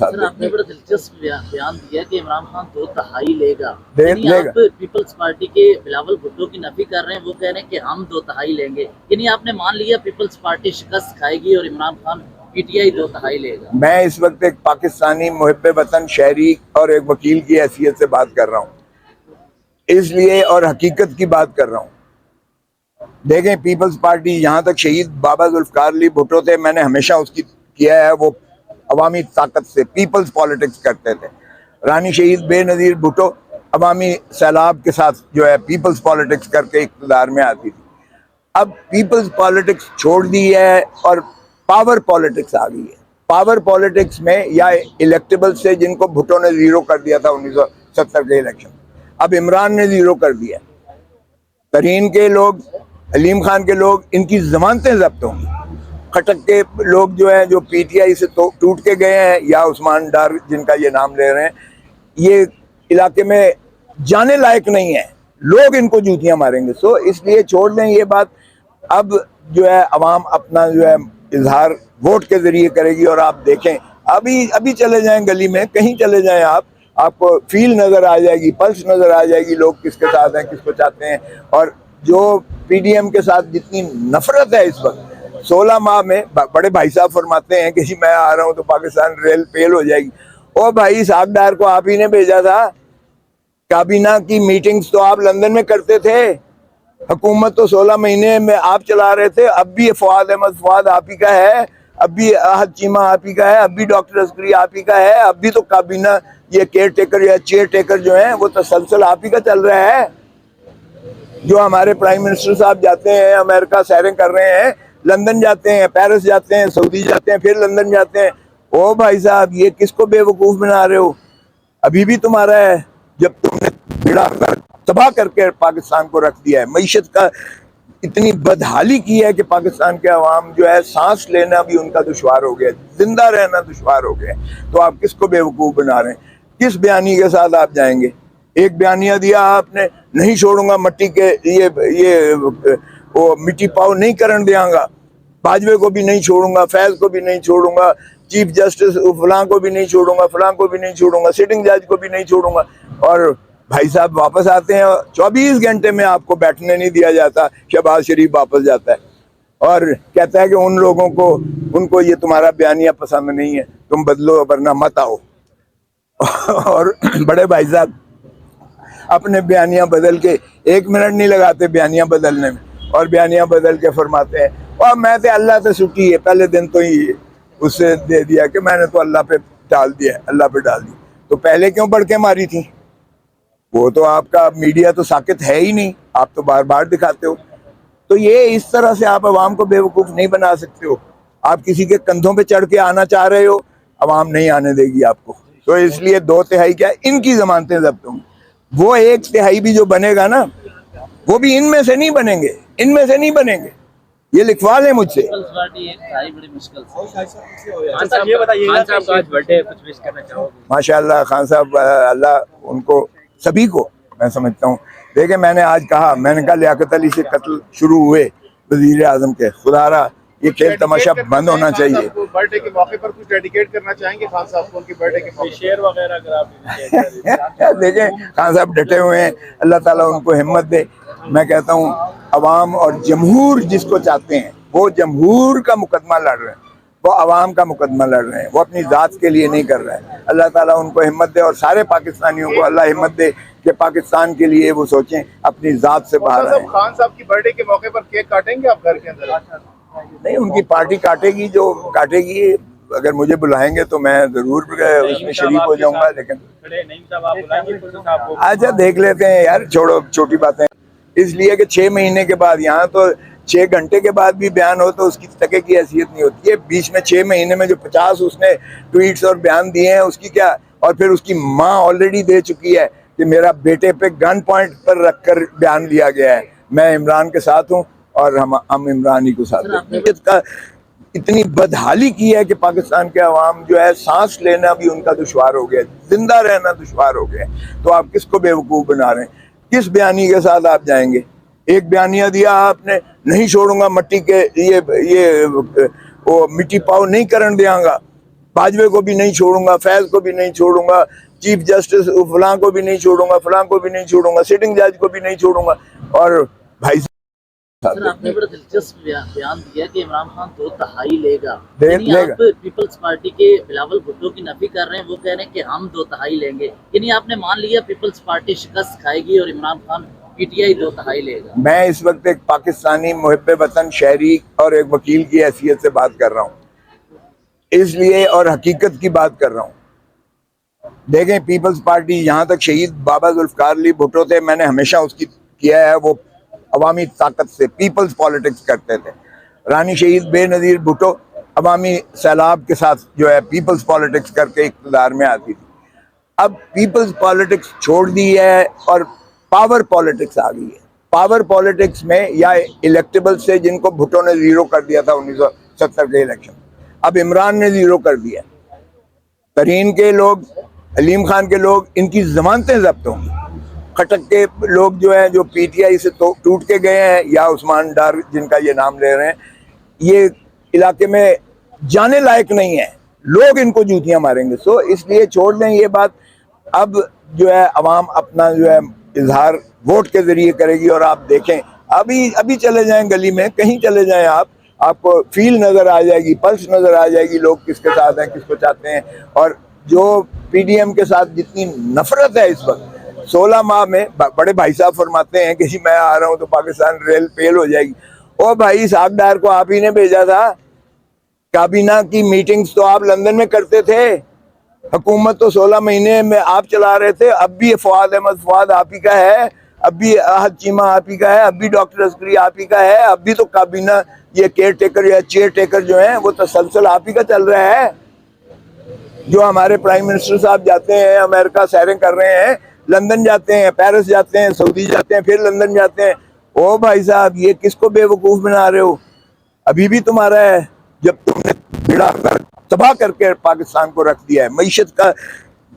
Sir आपने बड़ा दिलचस्प बयान दिया कि इमरान खान 2/3 लेगा। लेगा। आप पीपल्स पार्टी के बिलावल भुट्टो की नफी कर रहे हैं, वो कह रहे हैं कि हम 2/3 लेंगे। यानी आपने मान लिया पीपल्स पार्टी शिकस्त खाएगी और इमरान खान पीटीआई 2/3 लेगा। मैं इस वक्त एक पाकिस्तानी मुहिब्बे वतन शहरी और एक वकील की हैसियत से बात कर रहा हूँ, इसलिए, और हकीकत की बात कर रहा हूँ। देखें, पीपल्स पार्टी, यहाँ तक शहीद बाबा जुल्फकार अली भुट्टो थे, मैंने हमेशा उसकी किया है, वो अवामी ताकत से पीपल्स पॉलिटिक्स करते थे। रानी शहीद बेनज़ीर भुट्टो अवामी सैलाब के साथ जो है पीपल्स पॉलिटिक्स करके इक़्तिदार में आती थी। अब पीपल्स पॉलिटिक्स छोड़ दी है और पावर पॉलिटिक्स आ गई है। पावर पॉलिटिक्स में या इलेक्टेबल से जिनको भुट्टो ने जीरो कर दिया था 1970 के इलेक्शन, अब इमरान ने जीरो कर दिया। तरीन के लोग, हलीम खान के लोग, इनकी जमानतें जब्त होंगी। खटक के लोग जो है, जो पीटीआई से तो टूट के गए हैं, या उस्मान डार जिनका ये नाम ले रहे हैं, ये इलाके में जाने लायक नहीं है, लोग इनको जूतियां मारेंगे। सो इसलिए छोड़ दें ये बात। अब जो है अवाम अपना जो है इजहार वोट के जरिए करेगी, और आप देखें, अभी चले जाएं गली में, कहीं चले जाएं आपको फील नजर आ जाएगी, पल्स नजर आ जाएगी, लोग किसके साथ हैं, किसको चाहते हैं। और जो पीडीएम के साथ जितनी नफरत है इस वक्त, 16 माह में, बड़े भाई साहब फरमाते हैं कि जी मैं आ रहा हूं तो पाकिस्तान रेल फेल हो जाएगी। ओ भाई, सागदार को आप ही ने भेजा था। काबीना की मीटिंग्स तो आप लंदन में करते थे, हुकूमत तो 16 महीने में आप चला रहे थे। अब भी फवाद अहमद फवाद आप ही का है, अब भी आहद चीमा आप ही का है, अब भी डॉक्टर असगरी आप ही का है, अब भी तो काबीना ये केयर टेकर या चेयर टेकर जो है वो तसलसल आप ही का चल रहा है। जो हमारे प्राइम मिनिस्टर साहब जाते हैं अमेरिका, सैरें कर रहे हैं, लंदन जाते हैं, पेरिस जाते हैं, सऊदी जाते हैं, फिर लंदन जाते हैं। ओ भाई साहब, ये किसको बेवकूफ बना रहे हो? अभी भी तुम्हारा है, जब तुमने बेड़ा तबाह करके पाकिस्तान को रख दिया है, मईशत का इतनी बदहाली की है कि पाकिस्तान के अवाम जो है सांस लेना भी उनका दुश्वार हो गया, जिंदा रहना दुश्वार हो गया। तो आप किसको बेवकूफ बना रहे हैं? किस बयानी के साथ आप जाएंगे? एक बयानिया दिया आपने, नहीं छोड़ूंगा मट्टी के ये वो मिट्टी पाव नहीं करन देंगा, बाजवे को भी नहीं छोड़ूंगा, फैज को भी नहीं छोड़ूंगा, चीफ जस्टिस फलां को भी नहीं छोड़ूंगा, फलां को भी नहीं छोड़ूंगा, सिटिंग जज को भी नहीं छोड़ूंगा। और भाई साहब वापस आते हैं, 24 घंटे में आपको बैठने नहीं दिया जाता। शहबाज शरीफ वापस जाता है और कहता है कि उन लोगों को, उनको ये तुम्हारा बयानिया पसंद नहीं है, तुम बदलो वरना मत आओ। और बड़े भाई साहब अपने बयानियां बदल के 1 मिनट नहीं लगाते बयानियां बदलने में, और बयानियां बदल के फरमाते हैं और मैं तो अल्लाह से छुट्टी है। पहले दिन तो ही उससे दे दिया कि मैंने तो अल्लाह पे डाल दिया, अल्लाह पे डाल दी। तो पहले क्यों बढ़ के मारी थी? वो तो आपका मीडिया तो साकित है ही नहीं, आप तो बार बार दिखाते हो। तो ये इस तरह से आप अवाम को बेवकूफ नहीं बना सकते हो। आप किसी के कंधों पे चढ़ के आना चाह रहे हो, अवाम नहीं आने देगी आपको। तो इसलिए 2/3 क्या, इनकी जमानतें जब्त होंगी। वो 1/3 भी जो बनेगा ना, वो भी इनमें से नहीं बनेंगे, इनमें से नहीं बनेंगे। ये लिखवा लें मुझसे। माशाअल्लाह खान साहब, अल्लाह उनको सभी को, मैं समझता हूँ। देखिए, मैंने आज कहा, मैंने कहा लियाकत अली से कत्ल शुरू हुए वजीर आजम के, खुदारा ये खेल तमाशा बंद होना चाहिए। बर्थडे के मौके पर कुछ डेडिकेट करना चाहेंगे खान साहब को, उनकी बर्थडे के मौके शेर वगैरह अगर आप देखें, खान साहब डटे हुए हैं, अल्लाह ताला उनको हिम्मत दे। मैं कहता हूँ अवाम और जमहूर जिसको चाहते हैं, वो जमहूर का मुकदमा लड़ रहे हैं, वो अवाम का मुकदमा लड़ रहे हैं, वो अपनी ज़ात के लिए नहीं कर रहे हैं। अल्लाह ताला उनको हिम्मत दे और सारे पाकिस्तानियों को अल्लाह हिम्मत दे कि पाकिस्तान के लिए वो सोचें, अपनी ज़ात से बाहर आए। खान साहब की बर्थडे के मौके पर केक काटेंगे आप घर के अंदर? नहीं, उनकी पार्टी काटेगी जो काटेगी। अगर मुझे बुलाएंगे तो मैं जरूर उसमें शरीक हो जाऊंगा, लेकिन अच्छा देख लेते हैं यार, छोड़ो छोटी बातें। इसलिए कि 6 महीने के बाद, यहाँ तो 6 घंटे के बाद भी बयान हो तो उसकी टके की हैसियत नहीं होती है। बीच में 6 महीने में जो 50 उसने ट्वीट्स और बयान दिए हैं, उसकी क्या। और फिर उसकी माँ ऑलरेडी दे चुकी है कि मेरा बेटे पे गन पॉइंट पर रखकर बयान लिया गया है, मैं इमरान के साथ हूँ और हम इमरान ही को साथ का। इतनी बदहाली की है कि पाकिस्तान के अवाम जो है सांस लेना भी उनका दुश्वार हो गया, जिंदा रहना दुश्वार हो गया। तो आप किसको बेवकूफ बना रहे हैं? किस बयानी के साथ आप जाएंगे? एक बयानिया दिया आपने, नहीं छोड़ूंगा मट्टी के ये वो मिट्टी पाव नहीं करन देंगा, बाजवे को भी नहीं छोड़ूंगा, फैज को भी नहीं छोड़ूंगा, चीफ जस्टिस फलां को भी नहीं छोड़ूंगा, फलां को भी नहीं छोड़ूंगा, सिटिंग जज को भी नहीं छोड़ूंगा। और भाई सर आपने बड़ा दिलचस्प बयान दिया कि इमरान खान 2/3 लेगा। लेगा। आप पीपल्स पार्टी के बिलावल भुट्टो की नफी कर रहे हैं, वो कह रहे हैं कि हम 2/3 लेंगे। यानी आपने मान लिया पीपल्स पार्टी शिकस्त खाएगी और इमरान खान पीटीआई 2/3 लेगा। मैं इस वक्त एक पाकिस्तानी मुहिब्बे वतन शहरी और एक वकील की हैसियत से बात कर रहा हूँ, इसलिए, और हकीकत की बात कर रहा हूँ। देखें, पीपल्स पार्टी यहाँ तक शहीद बाबा जुल्फकार अली भुट्टो थे, मैंने हमेशा उसकी किया है, वो अवामी ताकत से पीपल्स पॉलिटिक्स करते थे। रानी शहीद बेनज़ीर भुट्टो अवामी सैलाब के साथ जो है पीपल्स पॉलिटिक्स करके इक़्तिदार में आती थी। अब पीपल्स पॉलिटिक्स छोड़ दी है और पावर पॉलिटिक्स आ गई है। पावर पॉलिटिक्स में या इलेक्टेबल से जिनको भुट्टो ने जीरो कर दिया था 1970 के इलेक्शन, अब इमरान ने जीरो कर दिया। तरीन के लोग, अलीम खान के लोग, इनकी जमानतें जब्त होंगी। खटक के लोग जो हैं, जो पीटीआई से टूट के गए हैं, या उस्मान डार जिनका ये नाम ले रहे हैं, ये इलाके में जाने लायक नहीं है, लोग इनको जूतियां मारेंगे। सो इसलिए छोड़ दें ये बात। अब जो है अवाम अपना जो है इजहार वोट के जरिए करेगी। और आप देखें, अभी चले जाएं गली में, कहीं चले जाएं आपको फील नजर आ जाएगी, पल्स नजर आ जाएगी, लोग किसके साथ हैं, किसको चाहते हैं। और जो पीडीएम के साथ जितनी नफरत है इस वक्त, 16 माह में, बड़े भाई साहब फरमाते हैं कि जी मैं आ रहा हूं तो पाकिस्तान रेल फेल हो जाएगी। ओ भाई, सागदार को आप ही ने भेजा था। काबीना की मीटिंग्स तो आप लंदन में करते थे, हुकूमत तो 16 महीने में आप चला रहे थे। अब भी फवाद अहमद फवाद आप ही का है, अब भी आहद चीमा आप ही का है, अब भी डॉक्टर अस्करी आप ही का है, अब भी तो काबीना ये केयर टेकर या चेयर टेकर जो है वो तसलसल आप ही का चल रहा है। जो हमारे प्राइम मिनिस्टर साहब जाते हैं अमेरिका, सैरें कर रहे हैं, लंदन जाते हैं, पेरिस जाते हैं, सऊदी जाते हैं, फिर लंदन जाते हैं। ओ भाई साहब, ये किसको बेवकूफ़ बना रहे हो? अभी भी तुम्हारा है, जब तुमने बिड़ा कर तबाह करके पाकिस्तान को रख दिया है, मईशत का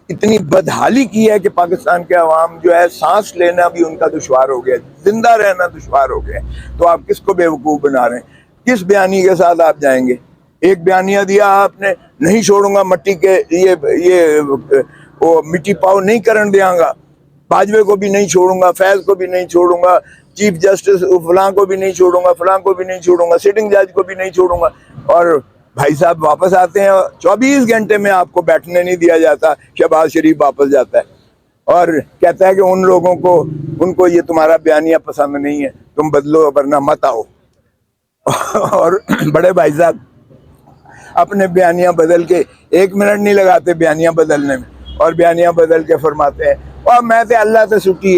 इतनी बदहाली की है कि पाकिस्तान के अवाम जो है सांस लेना भी उनका दुश्वार हो गया, जिंदा रहना दुश्वार हो गया। तो आप किसको बेवकूफ़ बना रहे हैं? किस बयानी के साथ आप जाएंगे? एक बयानिया दिया आपने, नहीं छोड़ूंगा मट्टी के ये वो मिट्टी पाव नहीं करन देंगा, बाजवे को भी नहीं छोड़ूंगा, फैज को भी नहीं छोड़ूंगा, चीफ जस्टिस फलां को भी नहीं छोड़ूंगा, फलां को भी नहीं छोड़ूंगा, सिटिंग जज को भी नहीं छोड़ूंगा। और भाई साहब वापस आते हैं, 24 घंटे में आपको बैठने नहीं दिया जाता। शहबाज शरीफ वापस जाता है और कहता है कि उन लोगों को, उनको ये तुम्हारा बयानिया पसंद नहीं है, तुम बदलो वरना मत आओ। और बड़े भाई साहब अपने बयानिया बदल के 1 मिनट नहीं लगाते बयानिया बदलने में, और बयानिया बदल के फरमाते हैं और मैं तो अल्लाह से सुखी